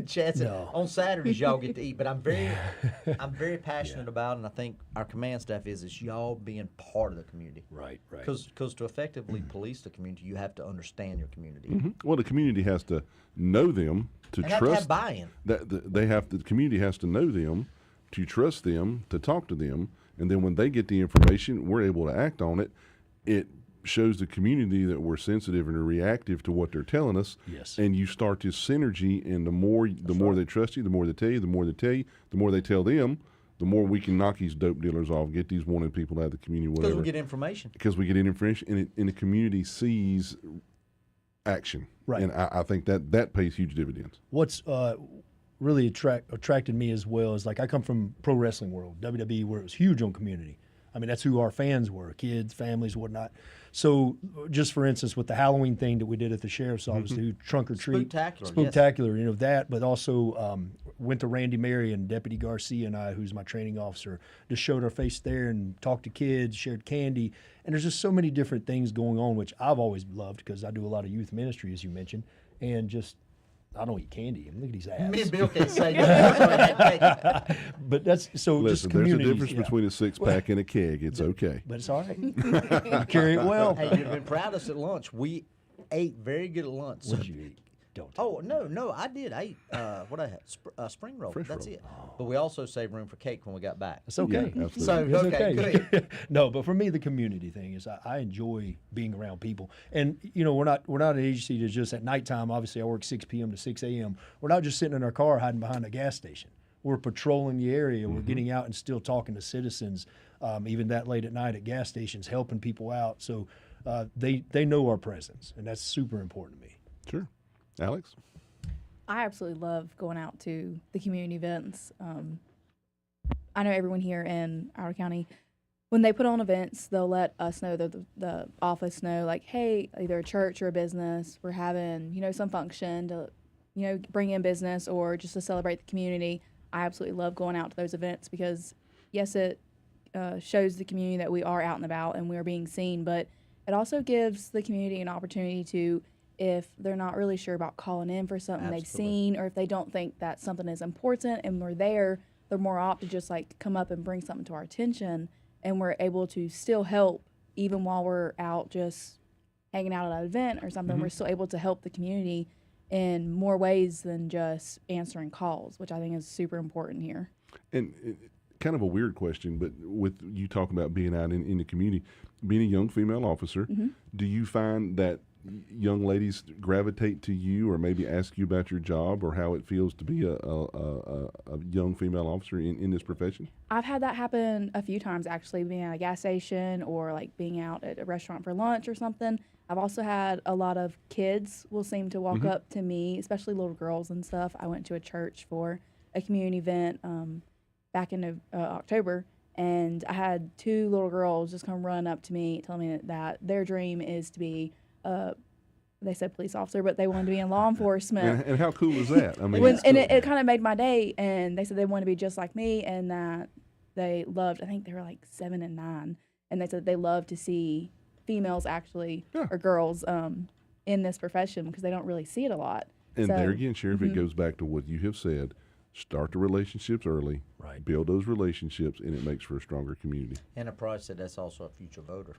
Chad said, on Saturdays y'all get to eat, but I'm very passionate about, and I think our command staff is y'all being part of the community. Right. Because to effectively police the community, you have to understand your community. Well, the community has to know them to And trust. have to have buy-in. The community has to know them, to trust them, to talk to them, and then when they get the information, we're able to act on it. It shows the community that we're sensitive and reactive to what they're telling us. Yes. And you start this synergy, and the more they trust you, the more they tell you, the more they tell you, the more they tell them, the more we can knock these dope dealers off, get these wanted people out of the community, whatever. Because we get information. Because we get information, and the community sees action. Right. And I think that pays huge dividends. What's really attracted me as well is, like, I come from pro wrestling world, WWE, where it was huge on community. I mean, that's who our fans were, kids, families, whatnot. So just for instance, with the Halloween thing that we did at the sheriff's office, to do trunk or treat. Spooktacular, yes. That, but also went to Randy Mary and Deputy Garcia and I, who's my training officer, just showed our face there and talked to kids, shared candy. And there's just so many different things going on, which I've always loved because I do a lot of youth ministry, as you mentioned, and just I don't eat candy. Look at these ass. Me and Bill can say but that's so. Listen, just community. there's a difference between a 6-pack and a keg. It's okay. But it's all right. You carry it well. Hey, you've been proud of us at lunch. We ate very good at lunch. What did you eat? Don't. Oh no, I did. I ate what I had spring roll. Fresh That's roll. it. But we also saved room for cake when we got back. It's okay. Yeah, absolutely. So It's okay, good. No, but for me, the community thing is I enjoy being around people, and we're not an agency to just at nighttime. Obviously, I work 6 p.m. to 6 a.m. We're not just sitting in our car hiding behind a gas station. We're patrolling the area. We're getting out and still talking to citizens, even that late at night at gas stations, helping people out. So they know our presence, and that's super important to me. Sure, Alex. I absolutely love going out to the community events. I know everyone here in Howard County, when they put on events, they'll let us know, the office know, like, hey, either a church or a business, we're having, some function to, bring in business or just to celebrate the community. I absolutely love going out to those events because, yes, it shows the community that we are out and about and we are being seen, but it also gives the community an opportunity to, if they're not really sure about calling in for something they've seen, or if they don't think that something is important and we're there, they're more apt to just come up and bring something to our attention, and we're able to still help even while we're out just hanging out at an event or something. We're still able to help the community in more ways than just answering calls, which I think is super important here. And kind of a weird question, but with you talking about being out in the community, being a young female officer, do you find that young ladies gravitate to you or maybe ask you about your job or how it feels to be a young female officer in this profession? I've had that happen a few times, actually, being at a gas station or being out at a restaurant for lunch or something. I've also had a lot of kids will seem to walk up to me, especially little girls and stuff. I went to a church for a community event back in October, and I had 2 little girls just come run up to me telling me that their dream is to be they said police officer, but they wanted to be in law enforcement. And how cool is that? I mean, it kind of made my day, and they said they wanted to be just like me, and that they loved, I think they were 7 and 9, and they said they loved to see females actually, or girls, in this profession because they don't really see it a lot. And there again, Sheriff, it goes back to what you have said. Start the relationships early, build those relationships, and it makes for a stronger community. Anna Price said that's also a future voter.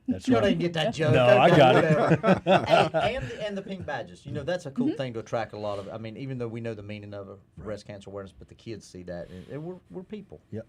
That's you right. didn't get that joke. No, okay, I got it. and the pink badges. That's a cool thing to attract a lot of. I mean, even though we know the meaning of breast cancer awareness, but the kids see that, and we're people. Yep.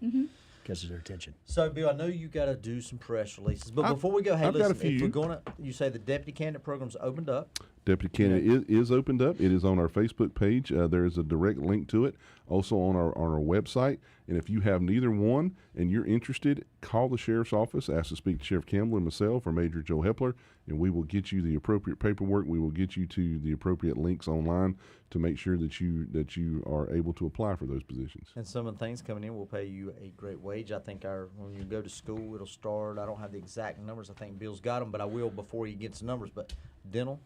Catches their attention. So, Bill, I know you got to do some press releases, but before we go, hey, I've got a listen, if few. we're going to, you say the deputy candidate program's opened up. Deputy candidate is opened up. It is on our Facebook page. There is a direct link to it, also on our website. And if you have neither one and you're interested, call the sheriff's office, ask to speak to Sheriff Campbell and myself or Major Joe Hepler, and we will get you the appropriate paperwork. We will get you to the appropriate links online to make sure that you are able to apply for those positions. And some of the things coming in will pay you a great wage. I think when you go to school, it'll start. I don't have the exact numbers. I think Bill's got them, but I will before he gets the numbers. But dental.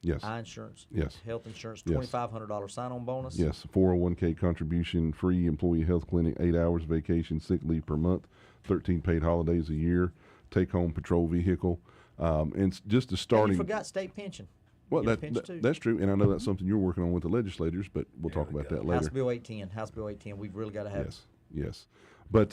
Yes. Eye insurance. Yes. Health insurance. Yes. $2,500 sign-on bonus. Yes. 401k contribution, free employee health clinic, 8 hours vacation, sick leave per month, 13 paid holidays a year, take-home patrol vehicle, and just the starting. You forgot state pension. Well, You get a pension too. that's true, and I know that's something you're working on with the legislators, but we'll talk about that later. House Bill 810. We've really got to have. Yes. But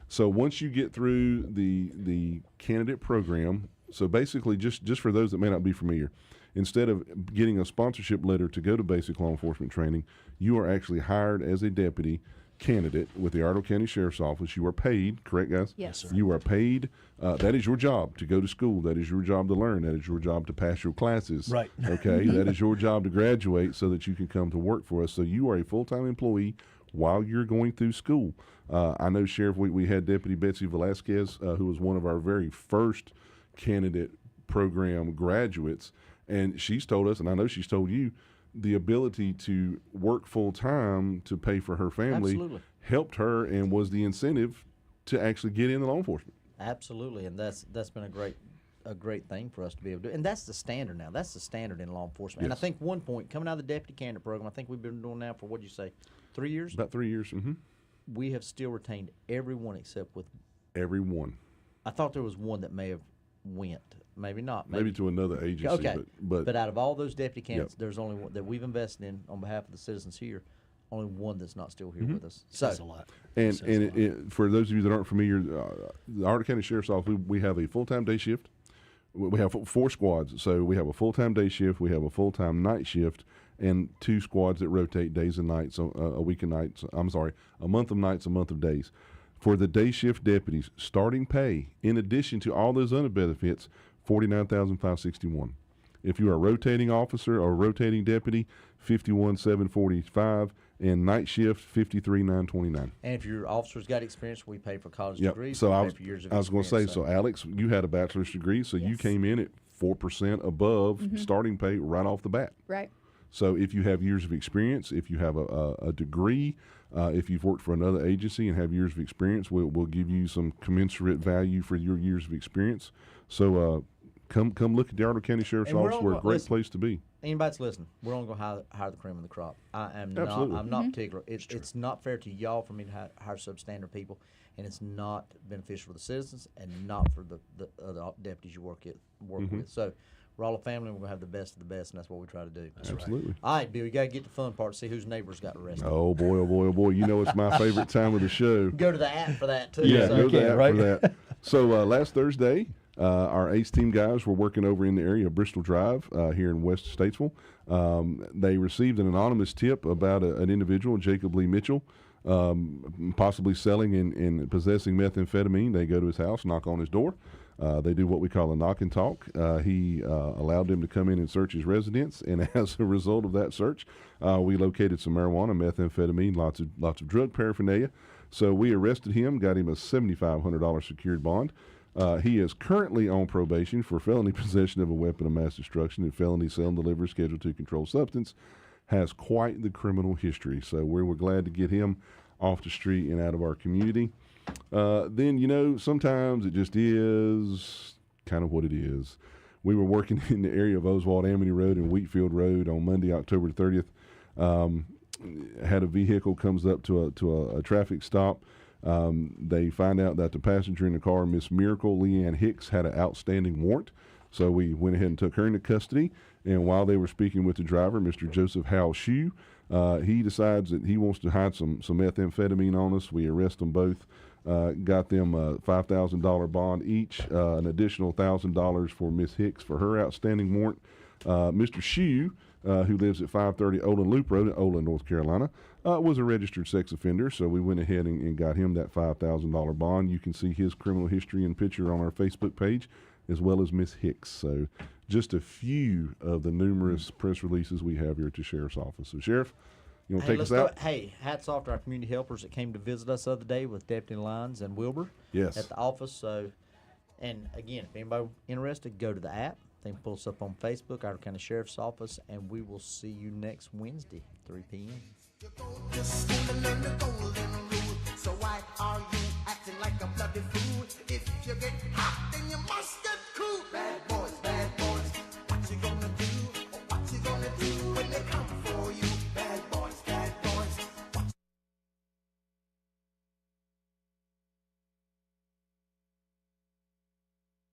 so once you get through the candidate program, so basically just for those that may not be familiar, instead of getting a sponsorship letter to go to basic law enforcement training, you are actually hired as a deputy candidate with the Iredell County Sheriff's Office. You are paid, correct, guys? Yes, sir. You are paid. That is your job to go to school. That is your job to learn. That is your job to pass your classes. Right. Okay. That is your job to graduate so that you can come to work for us. So you are a full-time employee while you're going through school. I know, Sheriff, we had Deputy Betsy Velasquez, who was one of our very first candidate program graduates, and she's told us, and I know she's told you, the ability to work full-time to pay for her family Absolutely. helped her and was the incentive to actually get into law enforcement. Absolutely, and that's been a great thing for us to be able to do. And that's the standard now. That's the standard in law enforcement. And I Yes. think one point, coming out of the deputy candidate program, I think we've been doing now for, what'd you say, 3 years? About 3 years. Mm-hmm. We have still retained everyone except with. Everyone. I thought there was one that may have went. Maybe not. Maybe to another agency. Okay, But out of all those deputy candidates, there's only one that we've invested in on behalf of the citizens here. Only one that's not still here with us. So That's a lot. And for those of you that aren't familiar, the Iredell County Sheriff's Office, we have a full-time day shift. We have 4 squads. So we have a full-time day shift, we have a full-time night shift, and 2 squads that rotate days and nights, a week and nights. I'm sorry, a month of nights, a month of days. For the day shift deputies, starting pay, in addition to all those other benefits, $49,561. If you are a rotating officer or rotating deputy, $51,745, and night shift $53,929. And if your officer's got experience, we pay for college Yep. degrees. So we I pay was for years of going to say, experience, so Alex, you had a bachelor's degree, so you came in at 4% above starting pay right off the bat. Right. So if you have years of experience, if you have a degree, if you've worked for another agency and have years of experience, we'll give you some commensurate value for your years of experience. So come look at the Iredell County Sheriff's And we're Office. all We're a gonna- great listen, place to be. Anybody that's listening, we're only going to hire the cream of the crop. I'm Absolutely. not particular. It's not fair to y'all for me to hire substandard people, and it's not beneficial for the citizens and not for the other deputies you work with. So we're all a family, and we're going to have the best of the best, and that's what we try to do. Absolutely. All right, Bill, you got to get the fun part, see whose neighbors got arrested. Oh boy, oh boy, oh boy! You know it's my favorite time of the show. Go to the app for that, too. Yeah, so. go to the app for that. So last Thursday, our ACE team guys were working over in the area of Bristol Drive here in West Statesville. They received an anonymous tip about an individual, Jacob Lee Mitchell, possibly selling and possessing methamphetamine. They go to his house, knock on his door. They do what we call a knock and talk. He allowed them to come in and search his residence, and as a result of that search, we located some marijuana, methamphetamine, lots of drug paraphernalia. So we arrested him, got him a $7,500 secured bond. He is currently on probation for felony possession of a weapon of mass destruction and felony sale and delivery Schedule II controlled substance. Has quite the criminal history. So we were glad to get him off the street and out of our community. Then, sometimes it just is kind of what it is. We were working in the area of Oswald Amity Road and Wheatfield Road on Monday, October 30th. Had a vehicle comes up to a traffic stop. They find out that the passenger in the car, Miss Miracle Leanne Hicks, had an outstanding warrant. So we went ahead and took her into custody. And while they were speaking with the driver, Mr. Joseph Howell Shue, he decides that he wants to hide some methamphetamine on us. We arrest them both. Got them a $5,000 bond each, an additional $1,000 for Miss Hicks for her outstanding warrant. Mr. Shue, who lives at 530 Olin Loop Road in Olin, North Carolina, was a registered sex offender, so we went ahead and got him that $5,000 bond. You can see his criminal history and picture on our Facebook page, as well as Miss Hicks. So just a few of the numerous press releases we have here at the Sheriff's Office. So, Sheriff, you want to take us out? Hey, hats off to our community helpers that came to visit us the other day with Deputy Lyons and Wilbur Yes. at the office. So, and again, if anybody interested, go to the app. They can pull us up on Facebook, Iredell County Sheriff's Office, and we will see you next Wednesday, 3 p.m. So why are you acting like a bloody fool? If you get hot, then you must